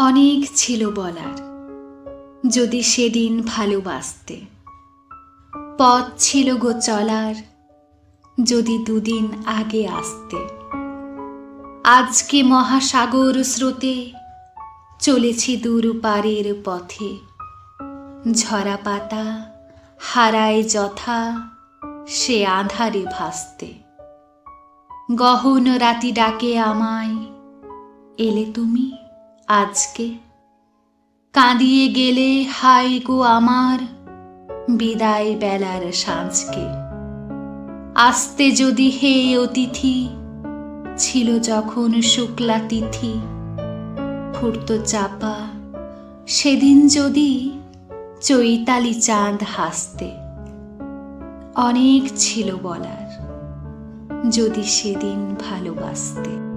অনেক ছিল বলার, যদি সেদিন ভালোবাসতে। পথ ছিল গো চলার, যদি দুদিন আগে আসতে। আজকে মহাসাগর স্রোতে চলেছি দূর পারের পথে। ঝরা পাতা হারায় যথা সে আঁধারে ভাসতে। গহন রাতি ডাকে আমায়, এলে তুমি আজকে? কাঁদিয়ে গেলে হায় গো আমার বিদায় বেলার সাঁঝকে। আসতে যদি হে অতিথি, ছিল যখন শুক্লা তিথি। ফুটত চাপা সেদিন যদি চৈতালি চাঁদ হাসতে। অনেক ছিল বলার, যদি সেদিন ভালোবাসতে।